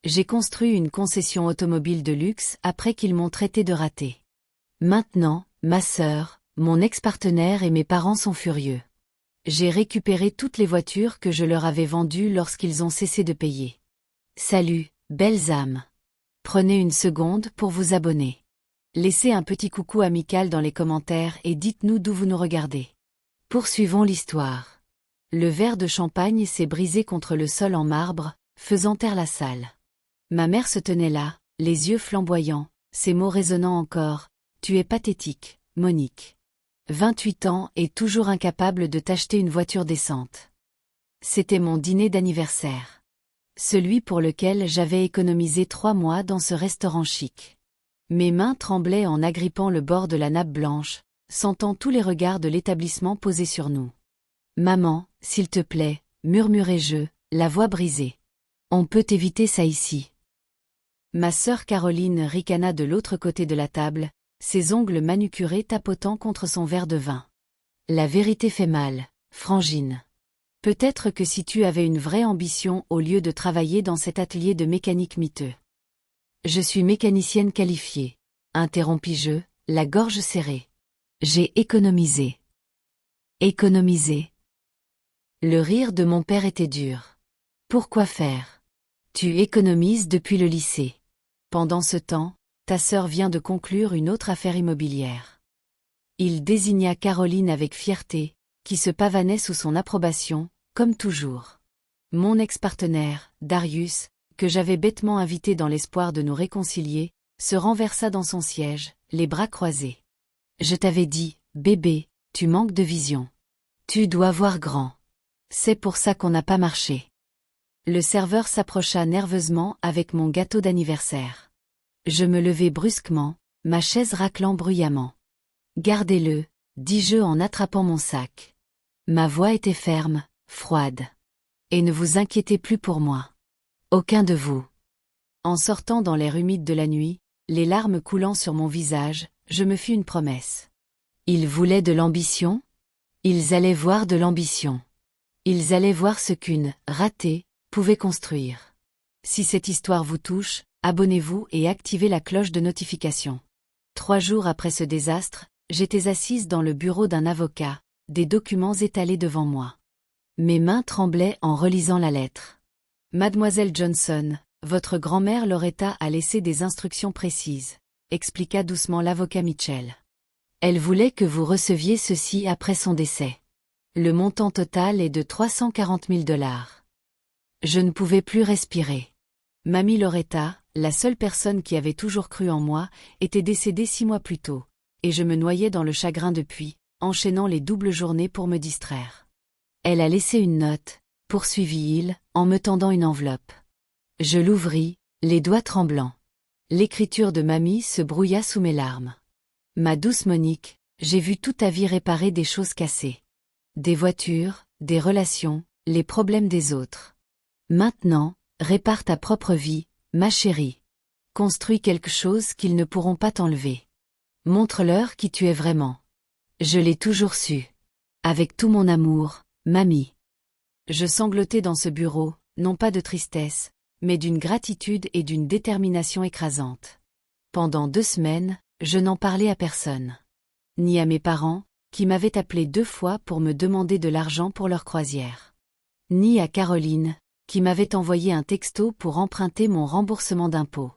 J'ai construit une concession automobile de luxe après qu'ils m'ont traité de raté. Maintenant, ma sœur, mon ex-partenaire et mes parents sont furieux. J'ai récupéré toutes les voitures que je leur avais vendues lorsqu'ils ont cessé de payer. Salut, belles âmes. Prenez une seconde pour vous abonner. Laissez un petit coucou amical dans les commentaires et dites-nous d'où vous nous regardez. Poursuivons l'histoire. Le verre de champagne s'est brisé contre le sol en marbre, faisant taire la salle. Ma mère se tenait là, les yeux flamboyants, ses mots résonnant encore. Tu es pathétique, Monique. 28 ans et toujours incapable de t'acheter une voiture décente. C'était mon dîner d'anniversaire. Celui pour lequel j'avais économisé 3 mois dans ce restaurant chic. Mes mains tremblaient en agrippant le bord de la nappe blanche, sentant tous les regards de l'établissement posés sur nous. Maman, s'il te plaît, murmurai-je, la voix brisée. On peut éviter ça ici. Ma sœur Caroline ricana de l'autre côté de la table, ses ongles manucurés tapotant contre son verre de vin. La vérité fait mal, Frangine. Peut-être que si tu avais une vraie ambition au lieu de travailler dans cet atelier de mécanique miteux. Je suis mécanicienne qualifiée, interrompis-je, la gorge serrée. J'ai économisé. Économisé. Le rire de mon père était dur. Pourquoi faire? Tu économises depuis le lycée. Pendant ce temps, ta sœur vient de conclure une autre affaire immobilière. Il désigna Caroline avec fierté, qui se pavanait sous son approbation, comme toujours. Mon ex-partenaire, Darius, que j'avais bêtement invité dans l'espoir de nous réconcilier, se renversa dans son siège, les bras croisés. Je t'avais dit, bébé, tu manques de vision. Tu dois voir grand. C'est pour ça qu'on n'a pas marché. Le serveur s'approcha nerveusement avec mon gâteau d'anniversaire. Je me levai brusquement, ma chaise raclant bruyamment. Gardez-le, dis-je en attrapant mon sac. Ma voix était ferme, froide. Et ne vous inquiétez plus pour moi. Aucun de vous. En sortant dans l'air humide de la nuit, les larmes coulant sur mon visage, je me fis une promesse. Ils voulaient de l'ambition? Ils allaient voir de l'ambition. Ils allaient voir ce qu'une ratée pouvait construire. Si cette histoire vous touche, abonnez-vous et activez la cloche de notification. 3 jours après ce désastre, j'étais assise dans le bureau d'un avocat, des documents étalés devant moi. Mes mains tremblaient en relisant la lettre. Mademoiselle Johnson, votre grand-mère Loretta a laissé des instructions précises, expliqua doucement l'avocat Mitchell. Elle voulait que vous receviez ceci après son décès. Le montant total est de 340 000 $. Je ne pouvais plus respirer. Mamie Loretta, la seule personne qui avait toujours cru en moi, était décédée 6 mois plus tôt, et je me noyais dans le chagrin depuis, enchaînant les doubles journées pour me distraire. Elle a laissé une note, poursuivit-il, en me tendant une enveloppe. Je l'ouvris, les doigts tremblants. L'écriture de mamie se brouilla sous mes larmes. Ma douce Monique, j'ai vu toute ta vie réparer des choses cassées. Des voitures, des relations, les problèmes des autres. Maintenant, répare ta propre vie, ma chérie. Construis quelque chose qu'ils ne pourront pas t'enlever. Montre-leur qui tu es vraiment. Je l'ai toujours su. Avec tout mon amour, mamie. Je sanglotais dans ce bureau, non pas de tristesse, mais d'une gratitude et d'une détermination écrasante. Pendant 2 semaines, je n'en parlais à personne. Ni à mes parents, qui m'avaient appelé 2 fois pour me demander de l'argent pour leur croisière. Ni à Caroline, qui m'avait envoyé un texto pour emprunter mon remboursement d'impôts.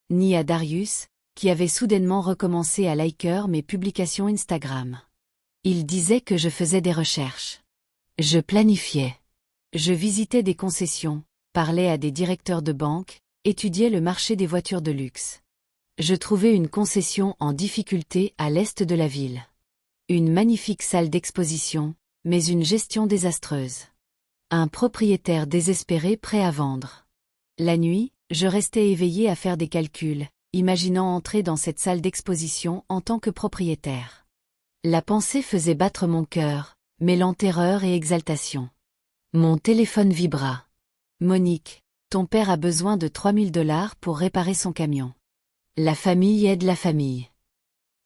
Ni à Darius, qui avait soudainement recommencé à liker mes publications Instagram. Il disait que je faisais des recherches. Je planifiais. Je visitais des concessions, parlais à des directeurs de banque, étudiais le marché des voitures de luxe. Je trouvais une concession en difficulté à l'est de la ville. Une magnifique salle d'exposition, mais une gestion désastreuse. Un propriétaire désespéré prêt à vendre. La nuit, je restais éveillé à faire des calculs, imaginant entrer dans cette salle d'exposition en tant que propriétaire. La pensée faisait battre mon cœur, mêlant terreur et exaltation. Mon téléphone vibra. Monique, ton père a besoin de 3 000 $ pour réparer son camion. La famille aide la famille.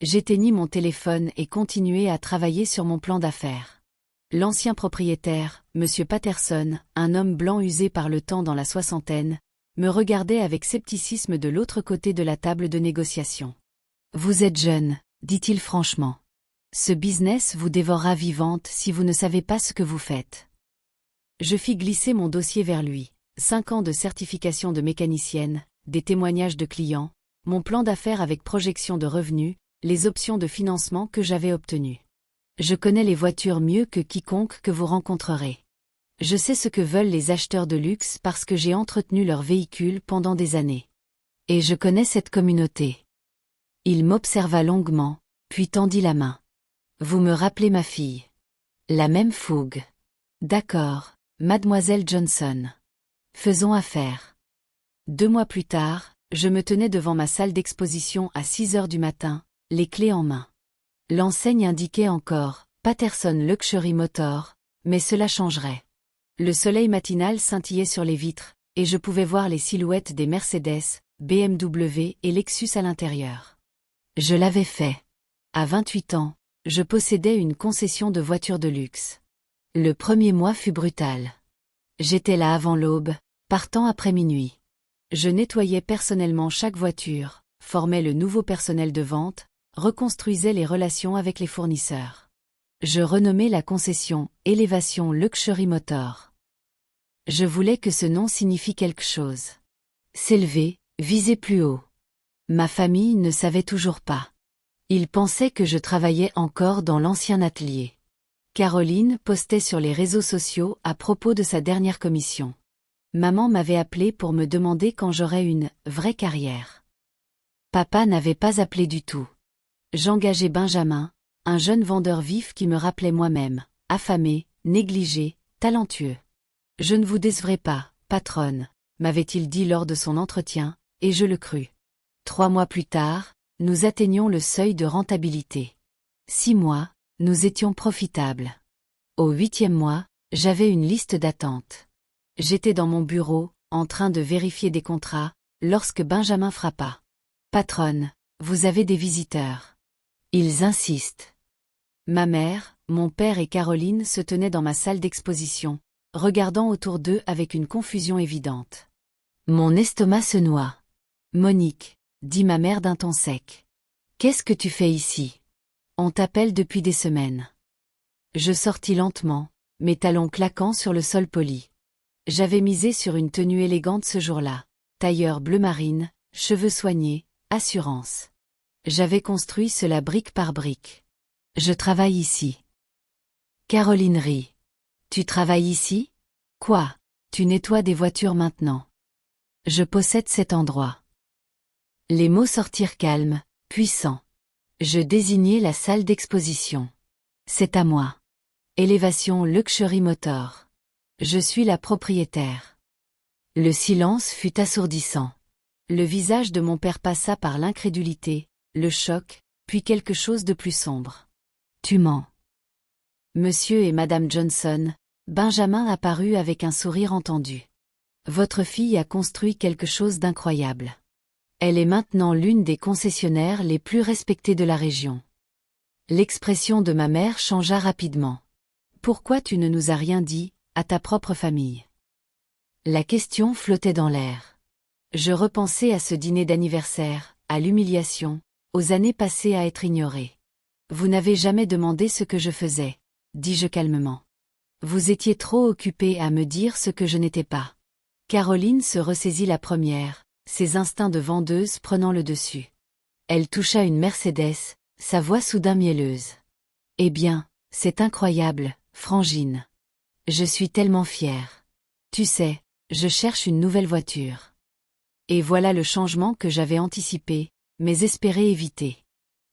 J'éteignis mon téléphone et continuai à travailler sur mon plan d'affaires. L'ancien propriétaire, M. Patterson, un homme blanc usé par le temps dans la soixantaine, me regardait avec scepticisme de l'autre côté de la table de négociation. Vous êtes jeune, dit-il franchement. Ce business vous dévorera vivante si vous ne savez pas ce que vous faites. Je fis glisser mon dossier vers lui. 5 ans de certification de mécanicienne, des témoignages de clients, mon plan d'affaires avec projection de revenus, les options de financement que j'avais obtenues. Je connais les voitures mieux que quiconque que vous rencontrerez. Je sais ce que veulent les acheteurs de luxe parce que j'ai entretenu leurs véhicules pendant des années. Et je connais cette communauté. Il m'observa longuement, puis tendit la main. Vous me rappelez ma fille. La même fougue. D'accord, mademoiselle Johnson. Faisons affaire. 2 mois plus tard, je me tenais devant ma salle d'exposition à 6 heures du matin, les clés en main. L'enseigne indiquait encore « Patterson Luxury Motor », mais cela changerait. Le soleil matinal scintillait sur les vitres, et je pouvais voir les silhouettes des Mercedes, BMW et Lexus à l'intérieur. Je l'avais fait. À 28 ans, je possédais une concession de voitures de luxe. Le premier mois fut brutal. J'étais là avant l'aube, partant après minuit. Je nettoyais personnellement chaque voiture, formais le nouveau personnel de vente, reconstruisais les relations avec les fournisseurs. Je renommais la concession « Élévation Luxury Motor ». Je voulais que ce nom signifie quelque chose. S'élever, viser plus haut. Ma famille ne savait toujours pas. Ils pensaient que je travaillais encore dans l'ancien atelier. Caroline postait sur les réseaux sociaux à propos de sa dernière commission. Maman m'avait appelé pour me demander quand j'aurais une « vraie carrière ». Papa n'avait pas appelé du tout. J'engageais Benjamin, un jeune vendeur vif qui me rappelait moi-même, affamé, négligé, talentueux. « Je ne vous décevrai pas, patronne », m'avait-il dit lors de son entretien, et je le crus. 3 mois plus tard, nous atteignions le seuil de rentabilité. 6 mois, nous étions profitables. Au 8e mois, j'avais une liste d'attente. J'étais dans mon bureau, en train de vérifier des contrats, lorsque Benjamin frappa. « Patronne, vous avez des visiteurs. Ils insistent. » Ma mère, mon père et Caroline se tenaient dans ma salle d'exposition, regardant autour d'eux avec une confusion évidente. Mon estomac se noie. « Monique, » dit ma mère d'un ton sec. « Qu'est-ce que tu fais ici ? On t'appelle depuis des semaines. » Je sortis lentement, mes talons claquant sur le sol poli. J'avais misé sur une tenue élégante ce jour-là. Tailleur bleu marine, cheveux soignés, assurance. J'avais construit cela brique par brique. Je travaille ici. Caroline rit. Tu travailles ici ? Quoi ? Tu nettoies des voitures maintenant. Je possède cet endroit. Les mots sortirent calmes, puissants. Je désignai la salle d'exposition. C'est à moi. Élévation Luxury Motor. Je suis la propriétaire. Le silence fut assourdissant. Le visage de mon père passa par l'incrédulité, le choc, puis quelque chose de plus sombre. Tu mens. Monsieur et Madame Johnson, Benjamin apparut avec un sourire entendu. Votre fille a construit quelque chose d'incroyable. Elle est maintenant l'une des concessionnaires les plus respectées de la région. L'expression de ma mère changea rapidement. Pourquoi tu ne nous as rien dit, à ta propre famille ? La question flottait dans l'air. Je repensais à ce dîner d'anniversaire, à l'humiliation, aux années passées à être ignorée. Vous n'avez jamais demandé ce que je faisais, dis-je calmement. Vous étiez trop occupée à me dire ce que je n'étais pas. Caroline se ressaisit la première, ses instincts de vendeuse prenant le dessus. Elle toucha une Mercedes, sa voix soudain mielleuse. Eh bien, c'est incroyable, Frangine. Je suis tellement fière. Tu sais, je cherche une nouvelle voiture. Et voilà le changement que j'avais anticipé, mais espéré éviter.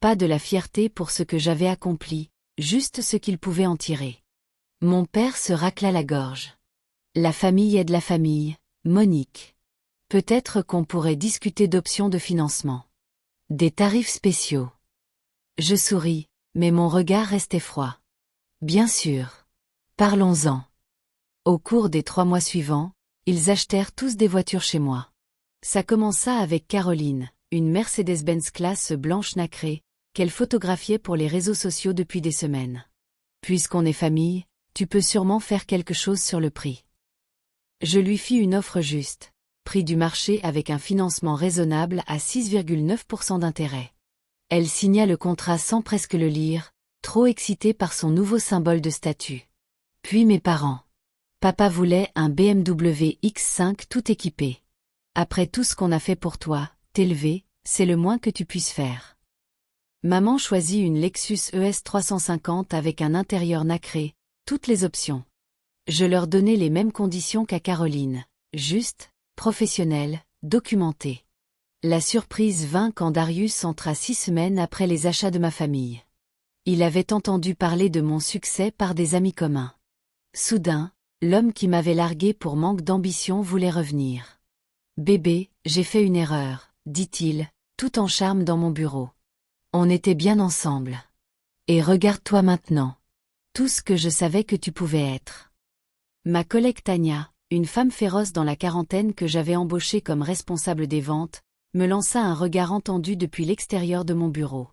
Pas de la fierté pour ce que j'avais accompli, juste ce qu'il pouvait en tirer. Mon père se racla la gorge. La famille aide la famille, Monique. Peut-être qu'on pourrait discuter d'options de financement. Des tarifs spéciaux. Je souris, mais mon regard restait froid. Bien sûr. Parlons-en. Au cours des 3 mois suivants, ils achetèrent tous des voitures chez moi. Ça commença avec Caroline, une Mercedes-Benz classe blanche nacrée, qu'elle photographiait pour les réseaux sociaux depuis des semaines. Puisqu'on est famille, tu peux sûrement faire quelque chose sur le prix. Je lui fis une offre juste. prix du marché avec un financement raisonnable à 6,9% d'intérêt. Elle signa le contrat sans presque le lire, trop excitée par son nouveau symbole de statut. Puis mes parents. Papa voulait un BMW X5 tout équipé. Après tout ce qu'on a fait pour toi, t'élever, c'est le moins que tu puisses faire. Maman choisit une Lexus ES 350 avec un intérieur nacré, toutes les options. Je leur donnais les mêmes conditions qu'à Caroline, juste, professionnelle, documentée. La surprise vint quand Darius entra 6 semaines après les achats de ma famille. Il avait entendu parler de mon succès par des amis communs. Soudain, l'homme qui m'avait largué pour manque d'ambition voulait revenir. « Bébé, j'ai fait une erreur, dit-il, tout en charme dans mon bureau. On était bien ensemble. Et regarde-toi maintenant. Tout ce que je savais que tu pouvais être. » Ma collègue Tania, une femme féroce dans la quarantaine que j'avais embauchée comme responsable des ventes, me lança un regard entendu depuis l'extérieur de mon bureau.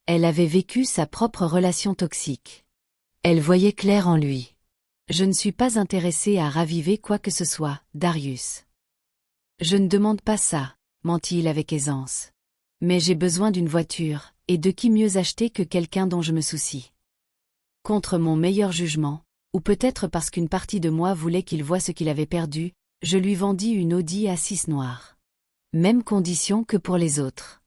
Elle avait vécu sa propre relation toxique. Elle voyait clair en lui. Je ne suis pas intéressée à raviver quoi que ce soit, Darius. Je ne demande pas ça, mentit-il avec aisance. Mais j'ai besoin d'une voiture, et de qui mieux acheter que quelqu'un dont je me soucie. Contre mon meilleur jugement, ou peut-être parce qu'une partie de moi voulait qu'il voie ce qu'il avait perdu, je lui vendis une Audi A6 noire. Même condition que pour les autres.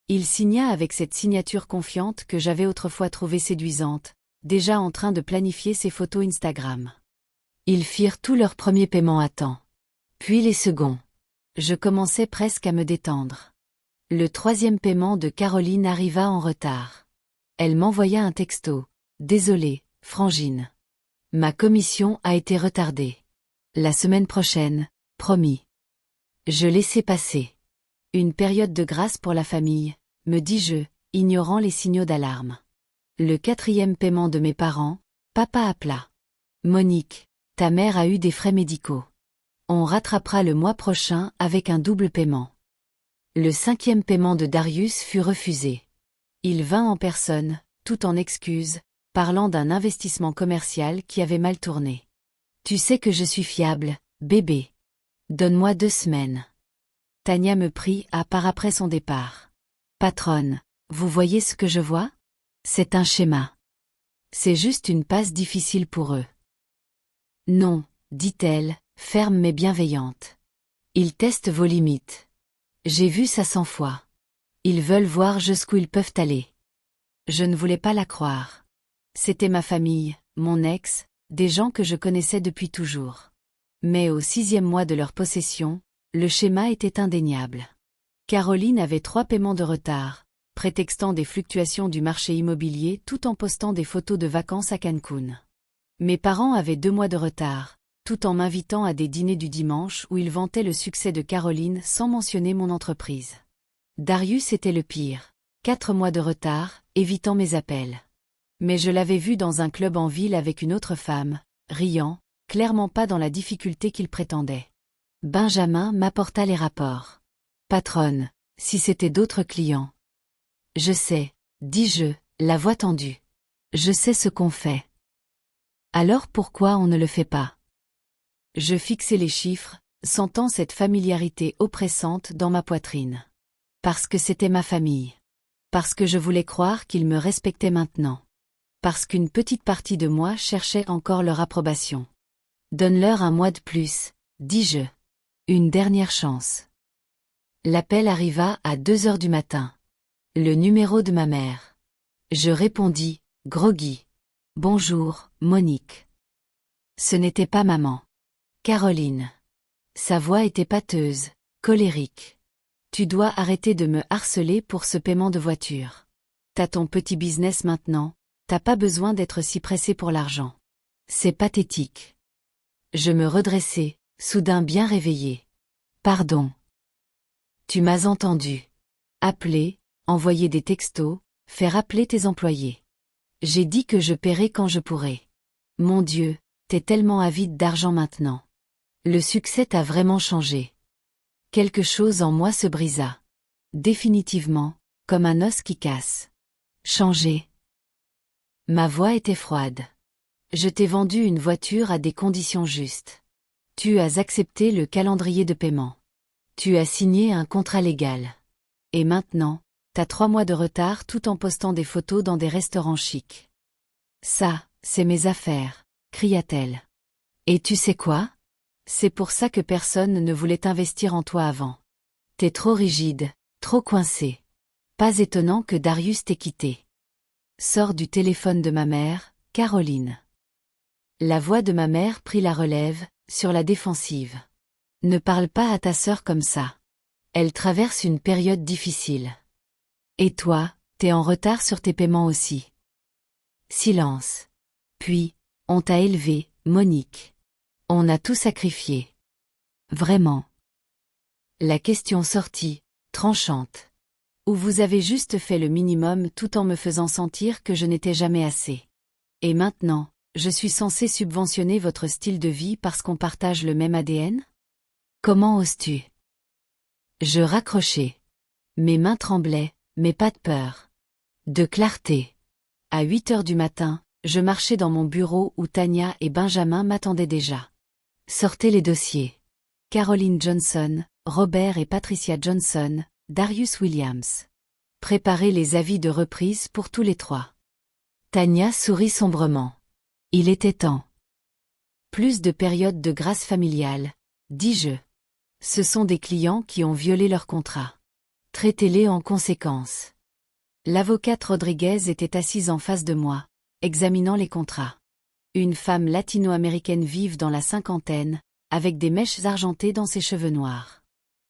Il signa avec cette signature confiante que j'avais autrefois trouvée séduisante, déjà en train de planifier ses photos Instagram. Ils firent tous leurs premiers paiements à temps. Puis les seconds. Je commençais presque à me détendre. Le 3e paiement de Caroline arriva en retard. Elle m'envoya un texto. « Désolé, Frangine. Ma commission a été retardée. La semaine prochaine, promis. » Je laissai passer. Une période de grâce pour la famille, me dis-je, ignorant les signaux d'alarme. Le 4e paiement de mes parents, papa appela. « Monique, ta mère a eu des frais médicaux. On rattrapera le mois prochain avec un double paiement. » Le 5e paiement de Darius fut refusé. Il vint en personne, tout en excuses, parlant d'un investissement commercial qui avait mal tourné. « Tu sais que je suis fiable, bébé. Donne-moi 2 semaines. » Tania me prit à part après son départ. « Patronne, vous voyez ce que je vois? C'est un schéma. C'est juste une passe difficile pour eux. » « Non, dit-elle, ferme mais bienveillante. Ils testent vos limites. J'ai vu ça 100 fois. Ils veulent voir jusqu'où ils peuvent aller. » Je ne voulais pas la croire. C'était ma famille, mon ex, des gens que je connaissais depuis toujours. Mais au 6e mois de leur possession, le schéma était indéniable. Caroline avait 3 paiements de retard, prétextant des fluctuations du marché immobilier tout en postant des photos de vacances à Cancun. Mes parents avaient 2 mois de retard, tout en m'invitant à des dîners du dimanche où ils vantaient le succès de Caroline sans mentionner mon entreprise. Darius était le pire, 4 mois de retard, évitant mes appels. Mais je l'avais vu dans un club en ville avec une autre femme, riant, clairement pas dans la difficulté qu'il prétendait. Benjamin m'apporta les rapports. « Patronne, si c'était d'autres clients. »« Je sais, dis-je, la voix tendue. Je sais ce qu'on fait. »« Alors pourquoi on ne le fait pas ?» Je fixai les chiffres, sentant cette familiarité oppressante dans ma poitrine. Parce que c'était ma famille. Parce que je voulais croire qu'ils me respectaient maintenant. Parce qu'une petite partie de moi cherchait encore leur approbation. « Donne-leur un mois de plus, dis-je. Une dernière chance. » L'appel arriva à 2 heures du matin. Le numéro de ma mère. Je répondis, groggy. « Bonjour, Monique. » Ce n'était pas maman. Caroline. Sa voix était pâteuse, colérique. « Tu dois arrêter de me harceler pour ce paiement de voiture. T'as ton petit business maintenant, t'as pas besoin d'être si pressé pour l'argent. C'est pathétique. » Je me redressai, soudain bien réveillée. « Pardon. Tu m'as entendu. Appeler, envoyer des textos, faire appeler tes employés. J'ai dit que je paierai quand je pourrai. Mon Dieu, t'es tellement avide d'argent maintenant. Le succès t'a vraiment changé. » Quelque chose en moi se brisa. Définitivement, comme un os qui casse. Changé. Ma voix était froide. Je t'ai vendu une voiture à des conditions justes. Tu as accepté le calendrier de paiement. Tu as signé un contrat légal. Et maintenant, t'as 3 mois de retard tout en postant des photos dans des restaurants chics. Ça, c'est mes affaires, cria-t-elle. Et tu sais quoi? C'est pour ça que personne ne voulait investir en toi avant. T'es trop rigide, trop coincé. Pas étonnant que Darius t'ait quitté. Sors du téléphone de ma mère, Caroline. La voix de ma mère prit la relève, sur la défensive. Ne parle pas à ta sœur comme ça. Elle traverse une période difficile. Et toi, t'es en retard sur tes paiements aussi. Silence. Puis, on t'a élevé, Monique. On a tout sacrifié. Vraiment. La question sortit, tranchante. Ou vous avez juste fait le minimum tout en me faisant sentir que je n'étais jamais assez. Et maintenant, je suis censée subventionner votre style de vie parce qu'on partage le même ADN? Comment oses-tu? Je raccrochai. Mes mains tremblaient, mais pas de peur. De clarté. À 8 heures du matin, je marchais dans mon bureau où Tania et Benjamin m'attendaient déjà. Sortez les dossiers. Caroline Johnson, Robert et Patricia Johnson, Darius Williams. Préparez les avis de reprise pour tous les 3. Tania sourit sombrement. Il était temps. Plus de périodes de grâce familiale, dis-je. Ce sont des clients qui ont violé leur contrat. Traitez-les en conséquence. L'avocate Rodriguez était assise en face de moi, examinant les contrats. Une femme latino-américaine vive dans la cinquantaine, avec des mèches argentées dans ses cheveux noirs.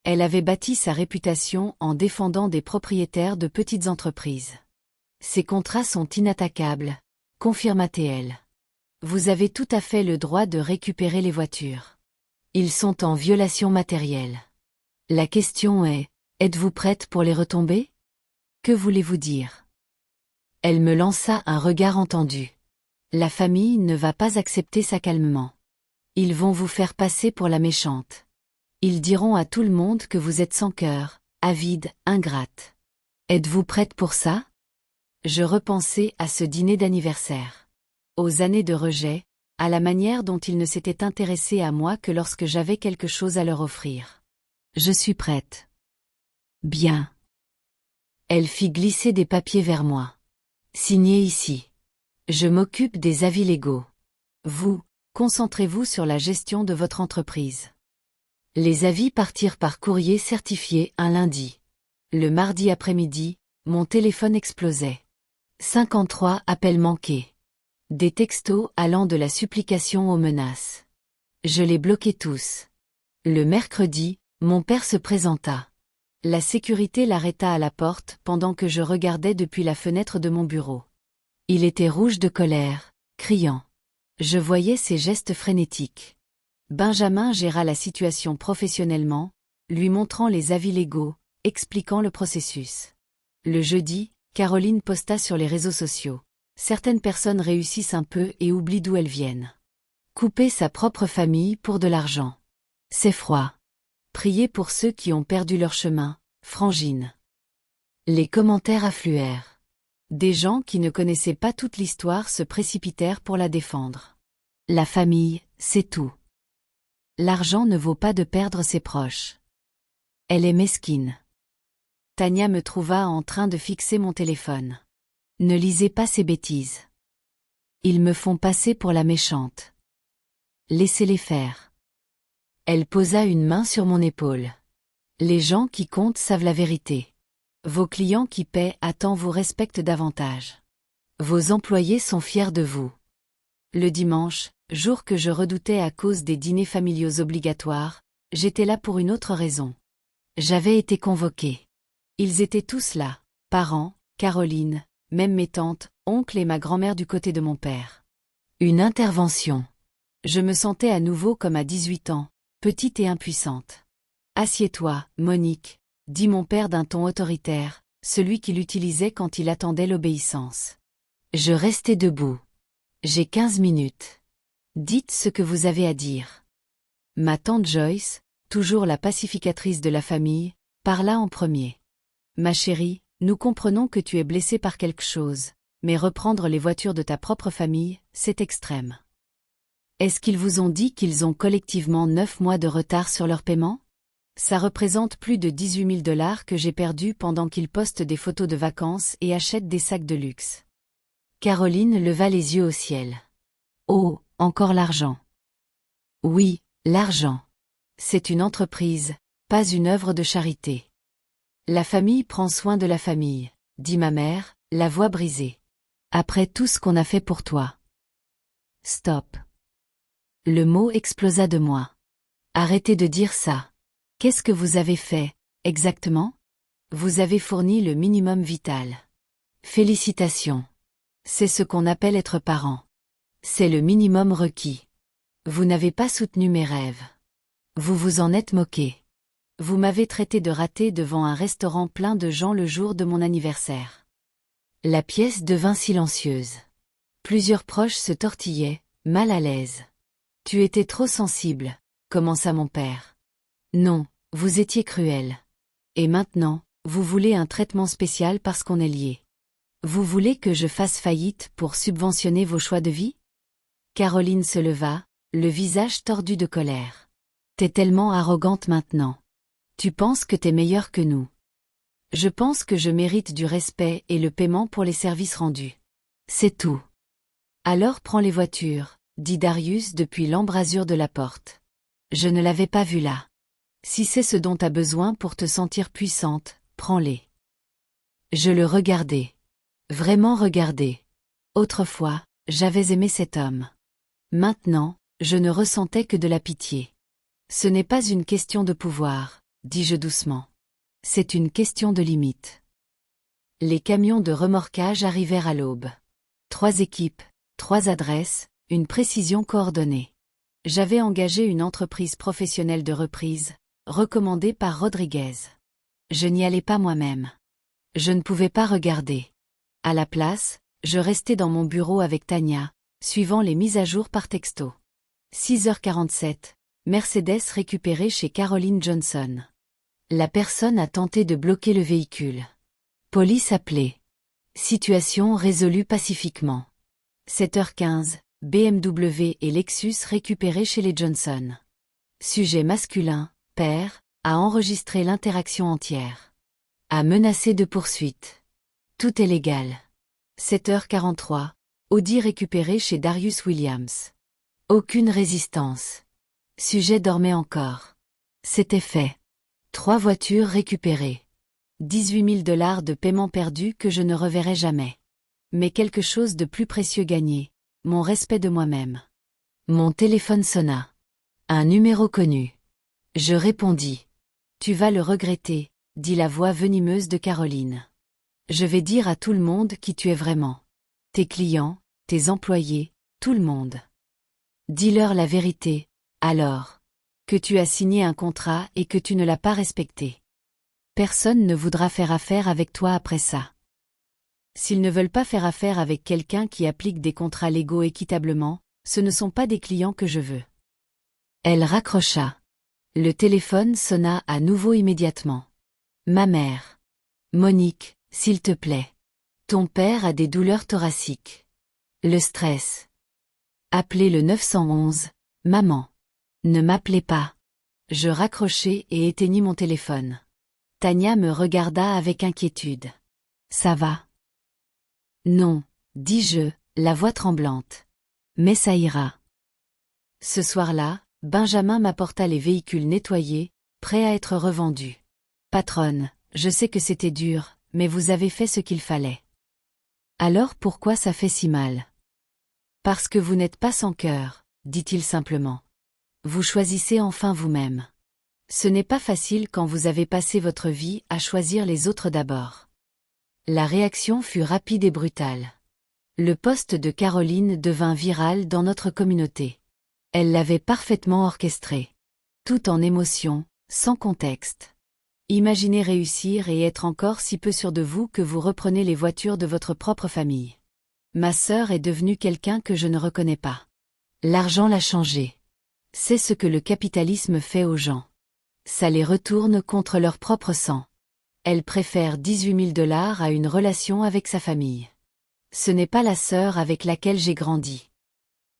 Elle avait bâti sa réputation en défendant des propriétaires de petites entreprises. Ces contrats sont inattaquables, confirma-t-elle. Vous avez tout à fait le droit de récupérer les voitures. Ils sont en violation matérielle. La question est, êtes-vous prête pour les retomber? Que voulez-vous dire? Elle me lança un regard entendu. La famille ne va pas accepter ça calmement. Ils vont vous faire passer pour la méchante. Ils diront à tout le monde que vous êtes sans cœur, avide, ingrate. Êtes-vous prête pour ça? Je repensais à ce dîner d'anniversaire. Aux années de rejet, à la manière dont ils ne s'étaient intéressés à moi que lorsque j'avais quelque chose à leur offrir. Je suis prête. Bien. Elle fit glisser des papiers vers moi. Signez ici. Je m'occupe des avis légaux. Vous, concentrez-vous sur la gestion de votre entreprise. Les avis partirent par courrier certifié un lundi. Le mardi après-midi, mon téléphone explosait. 53 appels manqués. Des textos allant de la supplication aux menaces. Je les bloquais tous. Le mercredi, mon père se présenta. La sécurité l'arrêta à la porte pendant que je regardais depuis la fenêtre de mon bureau. Il était rouge de colère, criant. Je voyais ses gestes frénétiques. Benjamin géra la situation professionnellement, lui montrant les avis légaux, expliquant le processus. Le jeudi, Caroline posta sur les réseaux sociaux. Certaines personnes réussissent un peu et oublient d'où elles viennent. Couper sa propre famille pour de l'argent. C'est froid. Priez pour ceux qui ont perdu leur chemin, Frangine. Les commentaires affluèrent. Des gens qui ne connaissaient pas toute l'histoire se précipitèrent pour la défendre. La famille, c'est tout. L'argent ne vaut pas de perdre ses proches. Elle est mesquine. Tania me trouva en train de fixer mon téléphone. Ne lisez pas ces bêtises. Ils me font passer pour la méchante. Laissez-les faire. Elle posa une main sur mon épaule. Les gens qui comptent savent la vérité. Vos clients qui paient à temps vous respectent davantage. Vos employés sont fiers de vous. Le dimanche, jour que je redoutais à cause des dîners familiaux obligatoires, j'étais là pour une autre raison. J'avais été convoquée. Ils étaient tous là, parents, Caroline, même mes tantes, oncles et ma grand-mère du côté de mon père. Une intervention. Je me sentais à nouveau comme à 18 ans, petite et impuissante. Assieds-toi, Monique, dit mon père d'un ton autoritaire, celui qu'il utilisait quand il attendait l'obéissance. Je restai debout. J'ai 15 minutes. Dites ce que vous avez à dire. Ma tante Joyce, toujours la pacificatrice de la famille, parla en premier. Ma chérie, nous comprenons que tu es blessée par quelque chose, mais reprendre les voitures de ta propre famille, c'est extrême. Est-ce qu'ils vous ont dit qu'ils ont collectivement 9 mois de retard sur leur paiement? Ça représente plus de 18 000 $ que j'ai perdus pendant qu'il poste des photos de vacances et achète des sacs de luxe. Caroline leva les yeux au ciel. Oh, encore l'argent. Oui, l'argent. C'est une entreprise, pas une œuvre de charité. La famille prend soin de la famille, dit ma mère, la voix brisée. Après tout ce qu'on a fait pour toi. Stop. Le mot explosa de moi. Arrêtez de dire ça. Qu'est-ce que vous avez fait, exactement? Vous avez fourni le minimum vital. Félicitations. C'est ce qu'on appelle être parent. C'est le minimum requis. Vous n'avez pas soutenu mes rêves. Vous vous en êtes moqué. Vous m'avez traité de raté devant un restaurant plein de gens le jour de mon anniversaire. La pièce devint silencieuse. Plusieurs proches se tortillaient, mal à l'aise. Tu étais trop sensible, commença mon père. Non, vous étiez cruel. Et maintenant, vous voulez un traitement spécial parce qu'on est liés. Vous voulez que je fasse faillite pour subventionner vos choix de vie? Caroline se leva, le visage tordu de colère. T'es tellement arrogante maintenant. Tu penses que t'es meilleure que nous. Je pense que je mérite du respect et le paiement pour les services rendus. C'est tout. Alors prends les voitures, dit Darius depuis l'embrasure de la porte. Je ne l'avais pas vu là. Si c'est ce dont t'as besoin pour te sentir puissante, prends-les. Je le regardais. Vraiment regardé. Autrefois, j'avais aimé cet homme. Maintenant, je ne ressentais que de la pitié. Ce n'est pas une question de pouvoir, dis-je doucement. C'est une question de limite. Les camions de remorquage arrivèrent à l'aube. 3 équipes, 3 adresses, une précision coordonnée. J'avais engagé une entreprise professionnelle de reprise, recommandée par Rodriguez. Je n'y allais pas moi-même. Je ne pouvais pas regarder. À la place, je restais dans mon bureau avec Tania, suivant les mises à jour par texto. 6h47, Mercedes récupérée chez Caroline Johnson. La personne a tenté de bloquer le véhicule. Police appelée. Situation résolue pacifiquement. 7h15, BMW et Lexus récupérés chez les Johnson. Sujet masculin, père, a enregistré l'interaction entière. A menacé de poursuite. Tout est légal. 7h43, Audi récupéré chez Darius Williams. Aucune résistance. Sujet dormait encore. C'était fait. 3 voitures récupérées. 18 000 $ de paiement perdu que je ne reverrai jamais. Mais quelque chose de plus précieux gagné, mon respect de moi-même. Mon téléphone sonna. Un numéro connu. Je répondis. Tu vas le regretter, dit la voix venimeuse de Caroline. Je vais dire à tout le monde qui tu es vraiment. Tes clients, tes employés, tout le monde. Dis-leur la vérité, alors. Que tu as signé un contrat et que tu ne l'as pas respecté. Personne ne voudra faire affaire avec toi après ça. S'ils ne veulent pas faire affaire avec quelqu'un qui applique des contrats légaux équitablement, ce ne sont pas des clients que je veux. Elle raccrocha. Le téléphone sonna à nouveau immédiatement. Ma mère. Monique, s'il te plaît. Ton père a des douleurs thoraciques. Le stress. Appelez le 911, maman. Ne m'appelez pas. Je raccrochai et éteignis mon téléphone. Tania me regarda avec inquiétude. Ça va? Non, dis-je, la voix tremblante. Mais ça ira. Ce soir-là, Benjamin m'apporta les véhicules nettoyés, prêts à être revendus. Patronne, je sais que c'était dur, mais vous avez fait ce qu'il fallait. Alors pourquoi ça fait si mal? Parce que vous n'êtes pas sans cœur, dit-il simplement. Vous choisissez enfin vous-même. Ce n'est pas facile quand vous avez passé votre vie à choisir les autres d'abord. La réaction fut rapide et brutale. Le post de Caroline devint viral dans notre communauté. Elle l'avait parfaitement orchestré. Tout en émotion, sans contexte. Imaginez réussir et être encore si peu sûr de vous que vous reprenez les voitures de votre propre famille. Ma sœur est devenue quelqu'un que je ne reconnais pas. L'argent l'a changé. C'est ce que le capitalisme fait aux gens. Ça les retourne contre leur propre sang. Elle préfère 18 000 $ à une relation avec sa famille. Ce n'est pas la sœur avec laquelle j'ai grandi.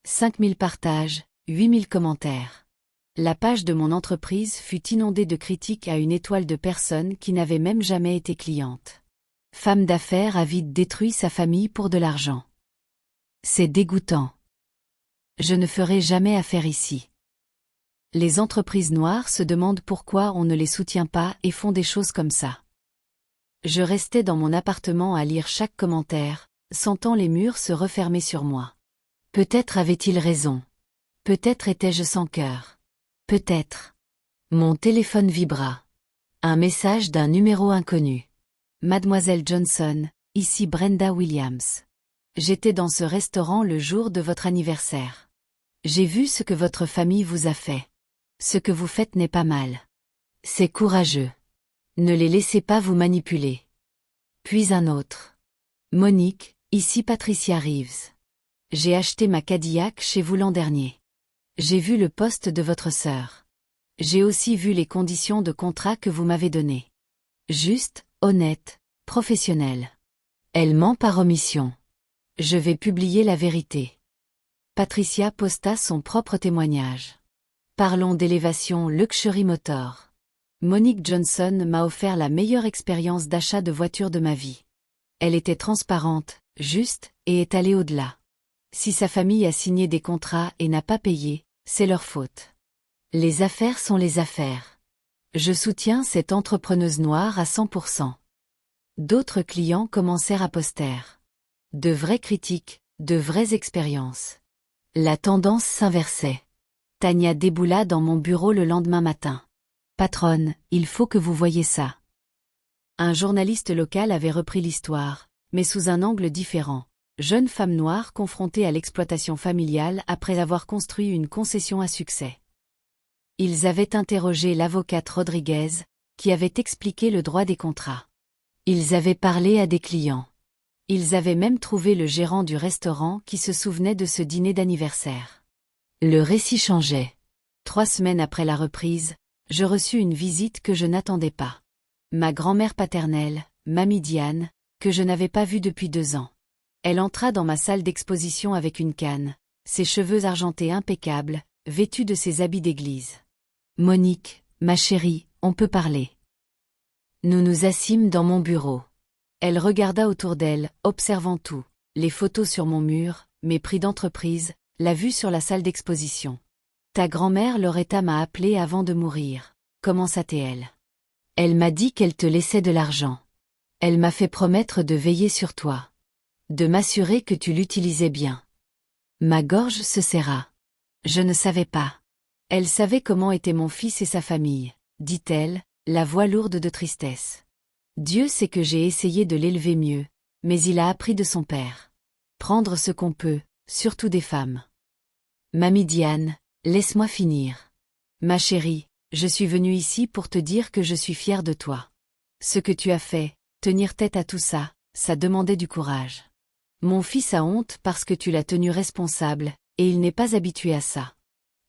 5 000 partages, 8 000 commentaires. La page de mon entreprise fut inondée de critiques à une étoile de personnes qui n'avaient même jamais été clientes. Femme d'affaires a vite détruit sa famille pour de l'argent. C'est dégoûtant. Je ne ferai jamais affaire ici. Les entreprises noires se demandent pourquoi on ne les soutient pas et font des choses comme ça. Je restais dans mon appartement à lire chaque commentaire, sentant les murs se refermer sur moi. Peut-être avait-il raison. Peut-être étais-je sans cœur. Peut-être. Mon téléphone vibra. Un message d'un numéro inconnu. Mademoiselle Johnson, ici Brenda Williams. J'étais dans ce restaurant le jour de votre anniversaire. J'ai vu ce que votre famille vous a fait. Ce que vous faites n'est pas mal. C'est courageux. Ne les laissez pas vous manipuler. Puis un autre. Monique, ici Patricia Reeves. J'ai acheté ma Cadillac chez vous l'an dernier. J'ai vu le poste de votre sœur. J'ai aussi vu les conditions de contrat que vous m'avez données. Juste, honnête, professionnel. Elle ment par omission. Je vais publier la vérité. Patricia posta son propre témoignage. Parlons d'élévation Luxury Motor. Monique Johnson m'a offert la meilleure expérience d'achat de voiture de ma vie. Elle était transparente, juste, et est allée au-delà. Si sa famille a signé des contrats et n'a pas payé, c'est leur faute. Les affaires sont les affaires. Je soutiens cette entrepreneuse noire à 100%. D'autres clients commencèrent à poster. De vraies critiques, de vraies expériences. La tendance s'inversait. Tania déboula dans mon bureau le lendemain matin. Patronne, il faut que vous voyiez ça. Un journaliste local avait repris l'histoire, mais sous un angle différent. Jeune femme noire confrontée à l'exploitation familiale après avoir construit une concession à succès. Ils avaient interrogé l'avocate Rodriguez, qui avait expliqué le droit des contrats. Ils avaient parlé à des clients. Ils avaient même trouvé le gérant du restaurant qui se souvenait de ce dîner d'anniversaire. Le récit changeait. 3 semaines après la reprise, je reçus une visite que je n'attendais pas. Ma grand-mère paternelle, Mamie Diane, que je n'avais pas vue depuis 2 ans. Elle entra dans ma salle d'exposition avec une canne, ses cheveux argentés impeccables, vêtue de ses habits d'église. Monique, ma chérie, on peut parler. Nous nous assîmes dans mon bureau. Elle regarda autour d'elle, observant tout, les photos sur mon mur, mes prix d'entreprise, la vue sur la salle d'exposition. Ta grand-mère Loretta m'a appelé avant de mourir, commença-t-elle. Elle m'a dit qu'elle te laissait de l'argent. Elle m'a fait promettre de veiller sur toi. De m'assurer que tu l'utilisais bien. Ma gorge se serra. Je ne savais pas. Elle savait comment étaient mon fils et sa famille, dit-elle, la voix lourde de tristesse. Dieu sait que j'ai essayé de l'élever mieux, mais il a appris de son père. Prendre ce qu'on peut, surtout des femmes. Mamie Diane, laisse-moi finir. Ma chérie, je suis venue ici pour te dire que je suis fière de toi. Ce que tu as fait, tenir tête à tout ça, ça demandait du courage. Mon fils a honte parce que tu l'as tenu responsable, et il n'est pas habitué à ça.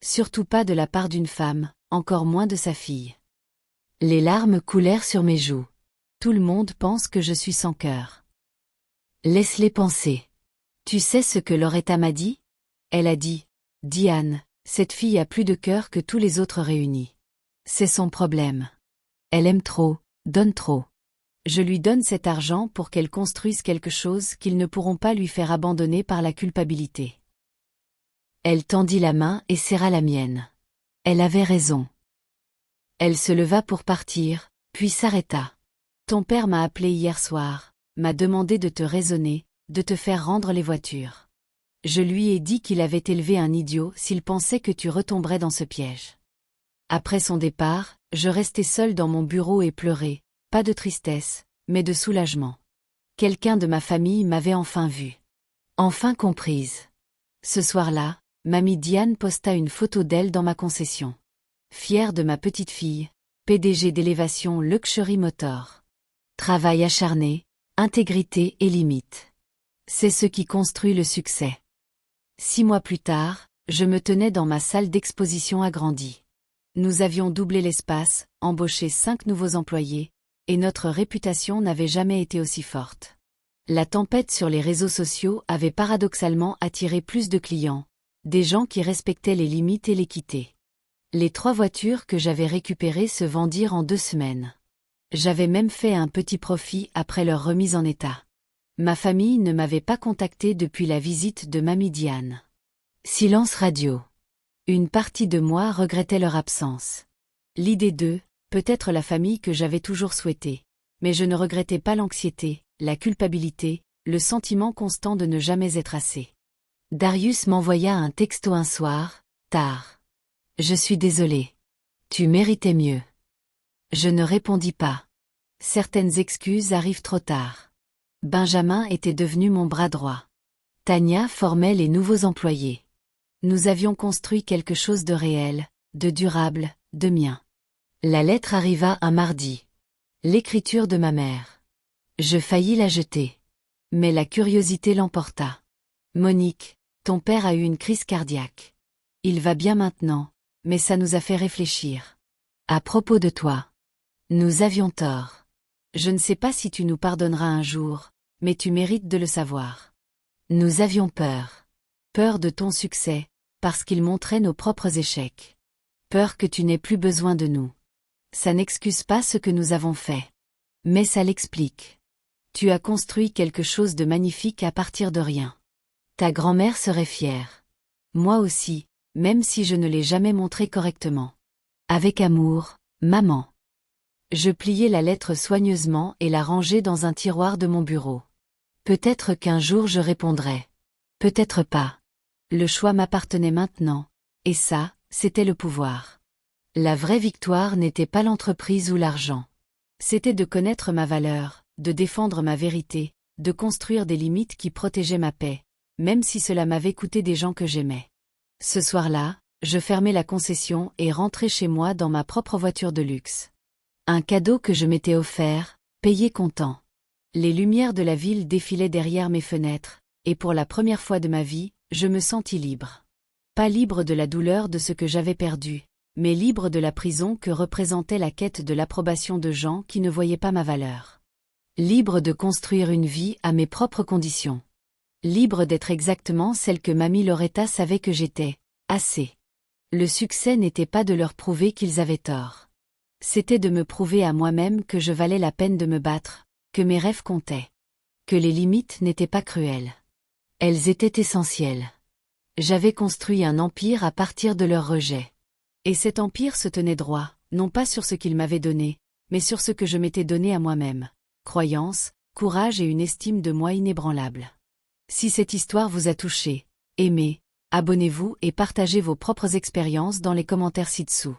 Surtout pas de la part d'une femme, encore moins de sa fille. Les larmes coulèrent sur mes joues. Tout le monde pense que je suis sans cœur. Laisse-les penser. Tu sais ce que Loretta m'a dit? Elle a dit, Diane, cette fille a plus de cœur que tous les autres réunis. C'est son problème. Elle aime trop, donne trop. Je lui donne cet argent pour qu'elle construise quelque chose qu'ils ne pourront pas lui faire abandonner par la culpabilité. Elle tendit la main et serra la mienne. Elle avait raison. Elle se leva pour partir, puis s'arrêta. Ton père m'a appelé hier soir, m'a demandé de te raisonner, de te faire rendre les voitures. Je lui ai dit qu'il avait élevé un idiot s'il pensait que tu retomberais dans ce piège. Après son départ, je restais seule dans mon bureau et pleurais, pas de tristesse, mais de soulagement. Quelqu'un de ma famille m'avait enfin vue. Enfin comprise. Ce soir-là, Mamie Diane posta une photo d'elle dans ma concession. Fière de ma petite fille, PDG d'élévation Luxury Motor. Travail acharné, intégrité et limite. C'est ce qui construit le succès. 6 mois plus tard, je me tenais dans ma salle d'exposition agrandie. Nous avions doublé l'espace, embauché 5 nouveaux employés, et notre réputation n'avait jamais été aussi forte. La tempête sur les réseaux sociaux avait paradoxalement attiré plus de clients, des gens qui respectaient les limites et l'équité. Les 3 voitures que j'avais récupérées se vendirent en 2 semaines. J'avais même fait un petit profit après leur remise en état. Ma famille ne m'avait pas contacté depuis la visite de Mamie Diane. Silence radio. Une partie de moi regrettait leur absence. L'idée d'eux, peut-être la famille que j'avais toujours souhaitée. Mais je ne regrettais pas l'anxiété, la culpabilité, le sentiment constant de ne jamais être assez. Darius m'envoya un texto un soir, tard. Je suis désolé. Tu méritais mieux. Je ne répondis pas. Certaines excuses arrivent trop tard. Benjamin était devenu mon bras droit. Tania formait les nouveaux employés. Nous avions construit quelque chose de réel, de durable, de mien. La lettre arriva un mardi. L'écriture de ma mère. Je faillis la jeter. Mais la curiosité l'emporta. Monique, ton père a eu une crise cardiaque. Il va bien maintenant, mais ça nous a fait réfléchir. À propos de toi. Nous avions tort. Je ne sais pas si tu nous pardonneras un jour, mais tu mérites de le savoir. Nous avions peur. Peur de ton succès, parce qu'il montrait nos propres échecs. Peur que tu n'aies plus besoin de nous. Ça n'excuse pas ce que nous avons fait. Mais ça l'explique. Tu as construit quelque chose de magnifique à partir de rien. Ta grand-mère serait fière. Moi aussi, même si je ne l'ai jamais montré correctement. Avec amour, maman. Je pliai la lettre soigneusement et la rangeai dans un tiroir de mon bureau. Peut-être qu'un jour je répondrai. Peut-être pas. Le choix m'appartenait maintenant, et ça, c'était le pouvoir. La vraie victoire n'était pas l'entreprise ou l'argent. C'était de connaître ma valeur, de défendre ma vérité, de construire des limites qui protégeaient ma paix, même si cela m'avait coûté des gens que j'aimais. Ce soir-là, je fermai la concession et rentrai chez moi dans ma propre voiture de luxe. Un cadeau que je m'étais offert, payé comptant. Les lumières de la ville défilaient derrière mes fenêtres, et pour la première fois de ma vie, je me sentis libre. Pas libre de la douleur de ce que j'avais perdu, mais libre de la prison que représentait la quête de l'approbation de gens qui ne voyaient pas ma valeur. Libre de construire une vie à mes propres conditions. Libre d'être exactement celle que Mamie Loretta savait que j'étais, assez. Le succès n'était pas de leur prouver qu'ils avaient tort. C'était de me prouver à moi-même que je valais la peine de me battre, que mes rêves comptaient. Que les limites n'étaient pas cruelles. Elles étaient essentielles. J'avais construit un empire à partir de leur rejet. Et cet empire se tenait droit, non pas sur ce qu'ils m'avaient donné, mais sur ce que je m'étais donné à moi-même. Croyance, courage et une estime de moi inébranlable. Si cette histoire vous a touché, aimez, abonnez-vous et partagez vos propres expériences dans les commentaires ci-dessous.